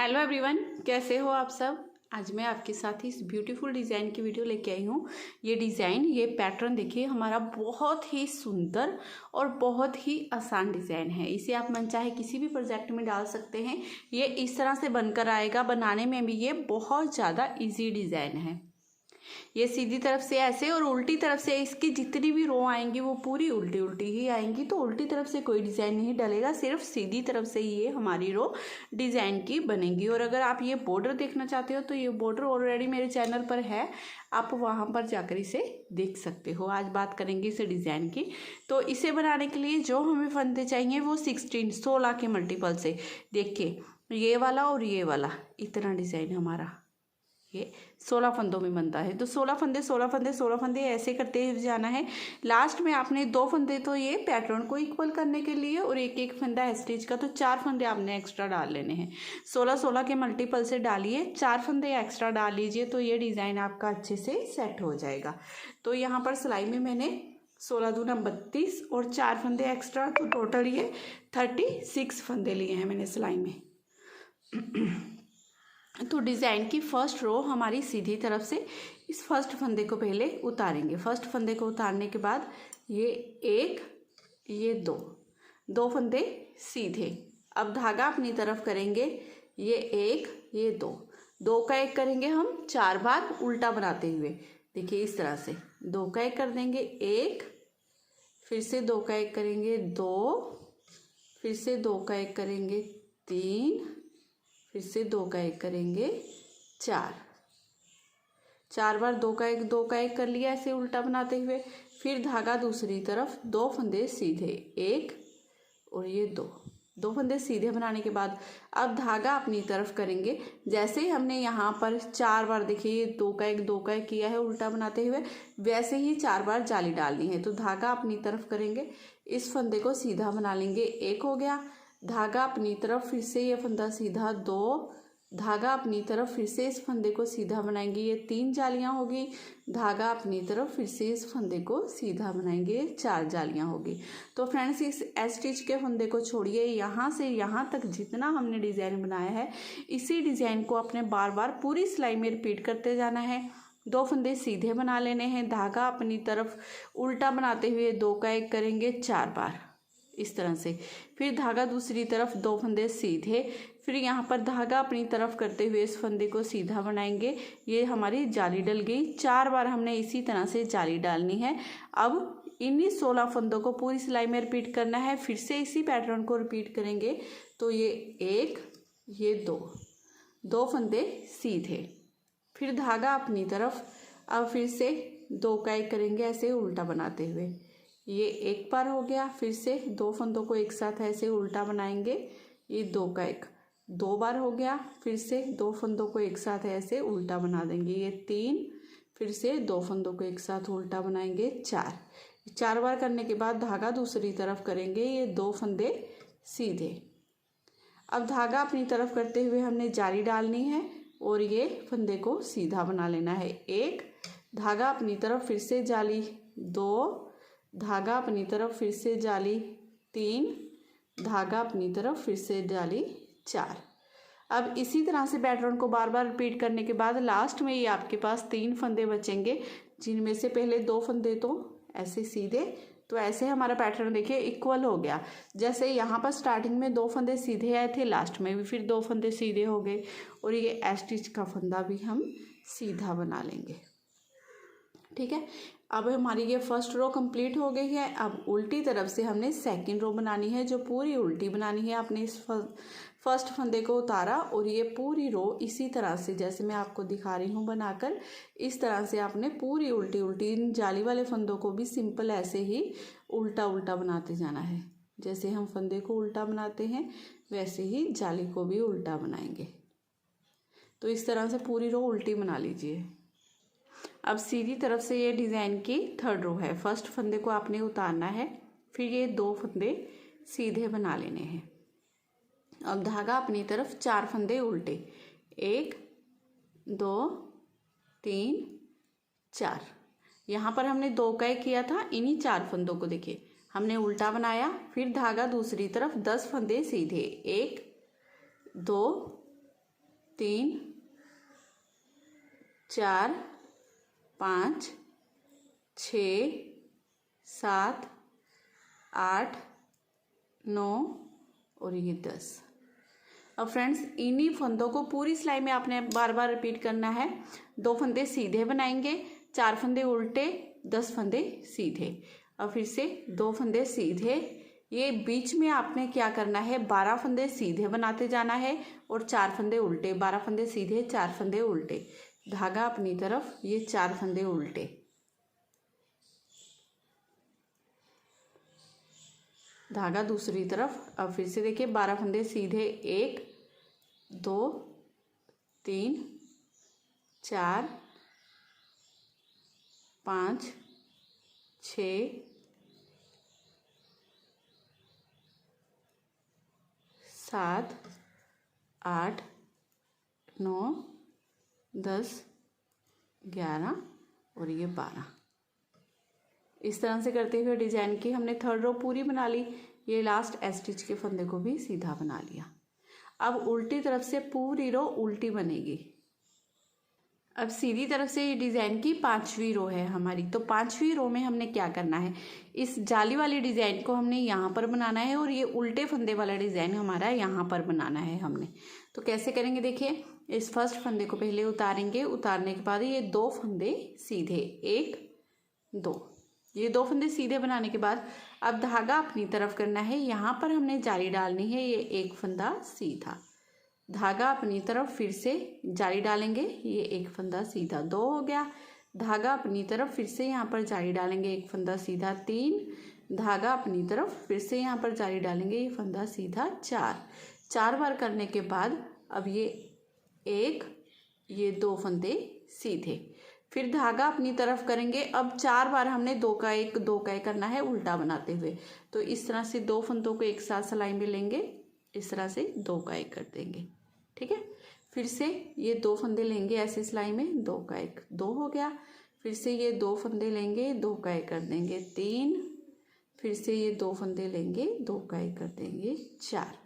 Hello everyone, कैसे हो आप सब। आज मैं आपके साथ ही इस ब्यूटीफुल डिज़ाइन की वीडियो लेके आई हूँ। ये पैटर्न देखिए, हमारा बहुत ही सुंदर और बहुत ही आसान डिज़ाइन है। इसे आप मनचाहे किसी भी प्रोजेक्ट में डाल सकते हैं। ये इस तरह से बनकर आएगा, बनाने में भी ये बहुत ज़्यादा इजी डिज़ाइन है। ये सीधी तरफ से ऐसे और उल्टी तरफ से इसकी जितनी भी रो आएंगी वो पूरी उल्टी उल्टी ही आएंगी। तो उल्टी तरफ से कोई डिज़ाइन नहीं डलेगा, सिर्फ सीधी तरफ से ये हमारी रो डिज़ाइन की बनेगी। और अगर आप ये बॉर्डर देखना चाहते हो तो ये बॉर्डर ऑलरेडी मेरे चैनल पर है, आप वहाँ पर जाकर इसे देख सकते हो। आज बात करेंगे इस डिज़ाइन की। तो इसे बनाने के लिए जो हमें फंदे चाहिए वो 16 के मल्टीपल से। देखिए, ये वाला और ये वाला, इतना डिज़ाइन हमारा ये 16 फंदों में बनता है। तो 16 फंदे ऐसे करते हुए जाना है। लास्ट में आपने 2 फंदे तो ये पैटर्न को इक्वल करने के लिए और एक फंदा है स्टिच का, तो 4 फंदे आपने एक्स्ट्रा डाल लेने हैं। 16 के मल्टीपल से डालिए, 4 फंदे एक्स्ट्रा डाल लीजिए, तो ये डिज़ाइन आपका अच्छे से सेट हो जाएगा। तो यहाँ पर सिलाई में मैंने 16 दूना 32 और 4 फंदे एक्स्ट्रा, तो टोटल ये 36 फंदे लिए हैं मैंने सिलाई में। तो डिज़ाइन की फर्स्ट रो हमारी सीधी तरफ से इस फर्स्ट फंदे को पहले उतारेंगे। फर्स्ट फंदे को उतारने के बाद ये एक, ये दो फंदे सीधे। अब धागा अपनी तरफ करेंगे, ये एक, ये दो का एक करेंगे हम 4 बार उल्टा बनाते हुए। देखिए इस तरह से 2 का एक कर देंगे, एक, फिर से 2 का एक करेंगे, 2, फिर से 2 का एक करेंगे, 3, फिर से 2 का एक करेंगे, 4 बार 2 का एक कर लिया ऐसे उल्टा बनाते हुए। फिर धागा दूसरी तरफ, 2 फंदे सीधे, एक और ये 2 फंदे सीधे बनाने के बाद अब धागा अपनी तरफ करेंगे। जैसे ही हमने यहाँ पर 4 बार देखिए 2 का एक किया है उल्टा बनाते हुए, वैसे ही 4 बार जाली डालनी है। तो धागा अपनी तरफ करेंगे, इस फंदे को सीधा बना लेंगे, एक हो गया। धागा अपनी तरफ, फिर से ये फंदा सीधा, 2, धागा अपनी तरफ, फिर से इस फंदे को सीधा बनाएंगे, ये 3 जालियां होगी। धागा अपनी तरफ, फिर से इस फंदे को सीधा बनाएंगे, 4 जालियां होगी। तो फ्रेंड्स, इस स्टिच के फंदे को छोड़िए, यहाँ से यहाँ तक जितना हमने डिज़ाइन बनाया है इसी डिज़ाइन को अपने बार बार पूरी सिलाई में रिपीट करते जाना है। 2 फंदे सीधे बना लेने हैं, धागा अपनी तरफ उल्टा बनाते हुए 2 का एक करेंगे 4 बार इस तरह से। फिर धागा दूसरी तरफ, 2 फंदे सीधे, फिर यहाँ पर धागा अपनी तरफ करते हुए इस फंदे को सीधा बनाएंगे। ये हमारी जाली डल गई। 4 बार हमने इसी तरह से जाली डालनी है। अब इन्हीं 16 फंदों को पूरी सिलाई में रिपीट करना है। फिर से इसी पैटर्न को रिपीट करेंगे। तो ये एक, ये 2 फंदे सीधे, फिर धागा अपनी तरफ। अब फिर से 2 का एक करेंगे ऐसे उल्टा बनाते हुए, ये एक बार हो गया। फिर से 2 फंदों को एक साथ ऐसे उल्टा बनाएंगे, ये 2 का एक 2 बार हो गया। फिर से 2 फंदों को एक साथ ऐसे उल्टा बना देंगे, ये 3, फिर से 2 फंदों को एक साथ उल्टा बनाएंगे, 4 बार करने के बाद धागा दूसरी तरफ करेंगे, ये 2 फंदे सीधे। अब धागा अपनी तरफ करते हुए हमने जाली डालनी है और ये फंदे को सीधा बना लेना है। एक, धागा अपनी तरफ, फिर से जाली, 2, धागा अपनी तरफ, फिर से जाली, 3, धागा अपनी तरफ, फिर से जाली, 4। अब इसी तरह से पैटर्न को बार बार रिपीट करने के बाद लास्ट में ये आपके पास 3 फंदे बचेंगे, जिनमें से पहले 2 फंदे तो ऐसे सीधे। तो ऐसे हमारा पैटर्न देखिए इक्वल हो गया। जैसे यहाँ पर स्टार्टिंग में 2 फंदे सीधे आए थे, लास्ट में भी फिर 2 फंदे सीधे हो गए और ये स्टिच का फंदा भी हम सीधा बना लेंगे। ठीक है, अब हमारी ये फर्स्ट रो कंप्लीट हो गई है। अब उल्टी तरफ से हमने सेकंड रो बनानी है, जो पूरी उल्टी बनानी है। आपने इस फर्स्ट फंदे को उतारा और ये पूरी रो इसी तरह से, जैसे मैं आपको दिखा रही हूँ बनाकर, इस तरह से आपने पूरी उल्टी उल्टी इन जाली वाले फंदों को भी सिंपल ऐसे ही उल्टा उल्टा बनाते जाना है। जैसे हम फंदे को उल्टा बनाते हैं वैसे ही जाली को भी उल्टा बनाएंगे। तो इस तरह से पूरी रो उल्टी बना लीजिए। अब सीधी तरफ से ये डिज़ाइन की थर्ड रो है। फर्स्ट फंदे को आपने उतारना है, फिर ये 2 फंदे सीधे बना लेने हैं। अब धागा अपनी तरफ, 4 फंदे उल्टे, 1, 2, 3, 4। यहाँ पर हमने 2 का एक किया था, इन्हीं 4 फंदों को देखिए हमने उल्टा बनाया। फिर धागा दूसरी तरफ, 10 फंदे सीधे, 1, 2, 3 4 5 6 7 8 9 और ये 10। अब फ्रेंड्स इन्हीं फंदों को पूरी सिलाई में आपने बार बार रिपीट करना है। 2 फंदे सीधे बनाएंगे, 4 फंदे उल्टे, 10 फंदे सीधे। अब फिर से 2 फंदे सीधे, ये बीच में आपने क्या करना है, 12 फंदे सीधे बनाते जाना है और 4 फंदे उल्टे, 12 फंदे सीधे, 4 फंदे उल्टे, धागा अपनी तरफ, ये 4 फंदे उल्टे, धागा दूसरी तरफ। अब फिर से देखिए 12 फंदे सीधे, 1 2 3 4 5 6 7 8 9 10 11 और ये 12। इस तरह से करते हुए डिजाइन की हमने 3rd रो पूरी बना ली। ये लास्ट स्टिच के फंदे को भी सीधा बना लिया। अब उल्टी तरफ से पूरी रो उल्टी बनेगी। अब सीधी तरफ से ये डिजाइन की 5वीं रो है हमारी। तो 5वीं रो में हमने क्या करना है, इस जाली वाली डिजाइन को हमने यहाँ पर बनाना है और ये उल्टे फंदे वाला डिजाइन हमारा यहाँ पर बनाना है हमने। तो कैसे करेंगे, देखिए इस फर्स्ट फंदे को पहले उतारेंगे, उतारने के बाद ये 2 फंदे सीधे, 1 2, ये 2 फंदे सीधे बनाने के बाद अब धागा अपनी तरफ करना है, यहाँ पर हमने जाली डालनी है, ये 1 फंदा सीधा, धागा अपनी तरफ फिर से जाली डालेंगे, ये 1 फंदा सीधा, 2 हो गया, धागा अपनी तरफ फिर से यहाँ पर जाली डालेंगे, 1 फंदा सीधा, 3, धागा अपनी तरफ फिर से यहाँ पर जाली डालेंगे, ये फंदा सीधा, 4 बार करने के बाद अब ये 1, ये 2 फंदे सीधे, फिर धागा अपनी तरफ करेंगे। अब 4 बार हमने 2 का 1 2 का 1 करना है उल्टा बनाते हुए। तो इस तरह से 2 फंदों को एक साथ सिलाई में लेंगे, इस तरह से 2 का 1 कर देंगे, ठीक है। फिर से ये 2 फंदे लेंगे ऐसे सिलाई में, 2 का 1 2 हो गया, फिर से ये 2 फंदे लेंगे, 2 का 1 कर देंगे, 3, फिर से ये 2 फंदे लेंगे, 2 का 1 कर देंगे, 4।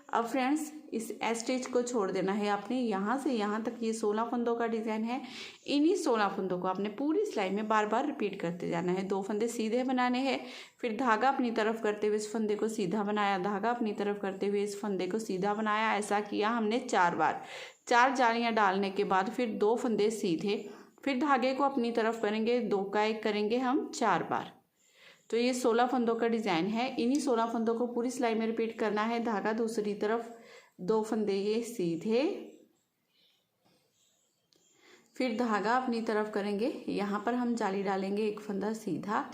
अब फ्रेंड्स इस स्टिच को छोड़ देना है आपने, यहाँ से यहाँ तक ये 16 फंदों का डिज़ाइन है। इन्हीं 16 फंदों को आपने पूरी सिलाई में बार बार रिपीट करते जाना है। 2 फंदे सीधे बनाने हैं, फिर धागा अपनी तरफ करते हुए इस फंदे को सीधा बनाया, धागा अपनी तरफ करते हुए इस फंदे को सीधा बनाया। ऐसा किया हमने 4 बार। 4 जालियाँ डालने के बाद फिर 2 फंदे सीधे, फिर धागे को अपनी तरफ करेंगे, 2 का 1 करेंगे हम 4 बार। तो ये 16 फंदों का डिज़ाइन है। इन्हीं 16 फंदों को पूरी सिलाई में रिपीट करना है। धागा दूसरी तरफ, 2 फंदे ये सीधे, फिर धागा अपनी तरफ करेंगे, यहाँ पर हम जाली डालेंगे, 1 फंदा सीधा,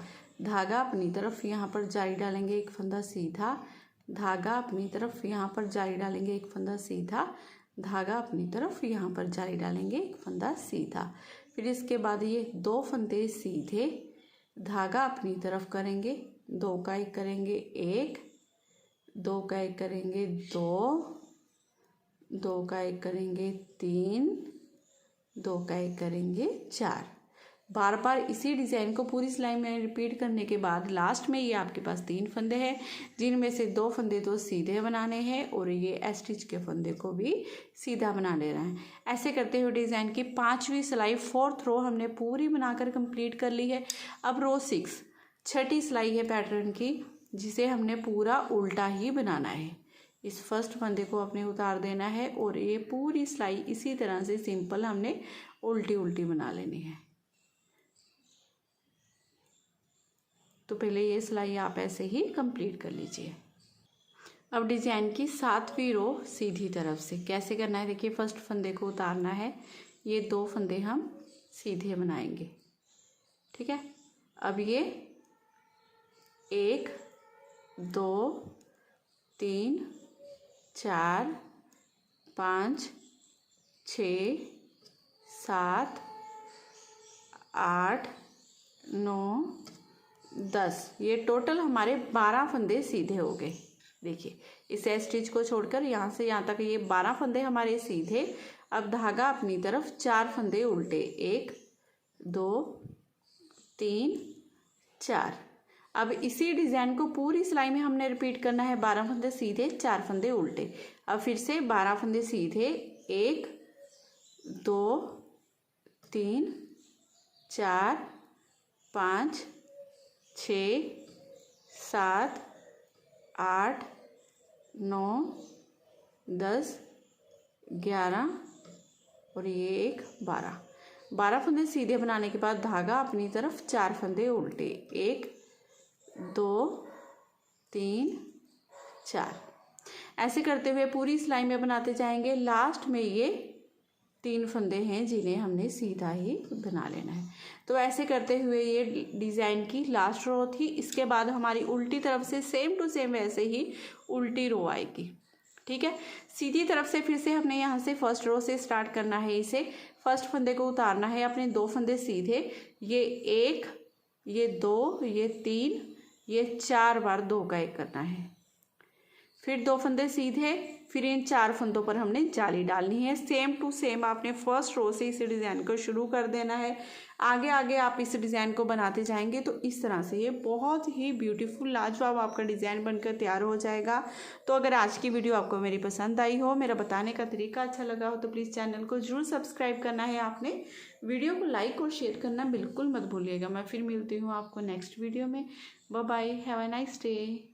धागा अपनी तरफ यहाँ पर जाली डालेंगे, 1 फंदा सीधा, धागा अपनी तरफ यहाँ पर जाली डालेंगे, 1 फंदा सीधा, धागा अपनी तरफ यहाँ पर जाली डालेंगे, 1 फंदा सीधा। फिर इसके बाद ये 2 फंदे सीधे, धागा अपनी तरफ करेंगे, 2 का 1 करेंगे, 1 2 का 1 करेंगे, 2 2 का 1 करेंगे, 3 2 का 1 करेंगे, 4। बार बार इसी डिज़ाइन को पूरी सिलाई में रिपीट करने के बाद लास्ट में ये आपके पास 3 फंदे हैं, जिनमें से 2 फंदे तो सीधे बनाने हैं और ये स्टिच के फंदे को भी सीधा बना लेना है। ऐसे करते हुए डिज़ाइन की 5वीं सिलाई 4th रो हमने पूरी बनाकर कंप्लीट कर ली है। अब रो 6 छठी सिलाई है पैटर्न की, जिसे हमने पूरा उल्टा ही बनाना है। इस फर्स्ट फंदे को अपने उतार देना है और ये पूरी सिलाई इसी तरह से सिंपल हमने उल्टी उल्टी बना लेनी है। तो पहले ये सिलाई आप ऐसे ही कंप्लीट कर लीजिए। अब डिजाइन की 7वीं रो सीधी तरफ से कैसे करना है, देखिए फर्स्ट फंदे को उतारना है, ये 2 फंदे हम सीधे बनाएंगे, ठीक है। अब ये 1 2 3 4 5 6 7 8 9 10, ये टोटल हमारे 12 फंदे सीधे हो गए। देखिए इस स्टिच को छोड़कर यहाँ से यहाँ तक ये 12 फंदे हमारे सीधे। अब धागा अपनी तरफ 4 फंदे उल्टे, 1 2 3 4। अब इसी डिज़ाइन को पूरी सिलाई में हमने रिपीट करना है, 12 फंदे सीधे 4 फंदे उल्टे। अब फिर से 12 फंदे सीधे, 1 2 3 4 5 6 7 8 9 10 11 और ये एक 12 फंदे सीधे बनाने के बाद धागा अपनी तरफ 4 फंदे उल्टे, 1 2 3 4, ऐसे करते हुए पूरी सिलाई में बनाते जाएंगे। लास्ट में ये 3 फंदे हैं जिन्हें हमने सीधा ही बना लेना है। तो ऐसे करते हुए ये डिज़ाइन की लास्ट रो थी। इसके बाद हमारी उल्टी तरफ से सेम टू सेम वैसे ही उल्टी रो आएगी। ठीक है, सीधी तरफ से फिर से हमने यहाँ से फर्स्ट रो से स्टार्ट करना है। इसे फर्स्ट फंदे को उतारना है, अपने 2 फंदे सीधे, ये 1 ये 2 ये 3 ये 4 बार 2 का 1 करना है। फिर 2 फंदे सीधे, फिर इन 4 फंदों पर हमने जाली डालनी है। सेम टू सेम आपने फर्स्ट रो से इस डिज़ाइन को शुरू कर देना है। आगे आगे आप इस डिज़ाइन को बनाते जाएंगे तो इस तरह से ये बहुत ही ब्यूटीफुल लाजवाब आपका डिज़ाइन बनकर तैयार हो जाएगा। तो अगर आज की वीडियो आपको मेरी पसंद आई हो, मेरा बताने का तरीका अच्छा लगा हो, तो प्लीज़ चैनल को ज़रूर सब्सक्राइब करना है आपने। वीडियो को लाइक और शेयर करना बिल्कुल मत भूलिएगा। मैं फिर मिलती हूँ आपको नेक्स्ट वीडियो में। Bye bye, have a nice day.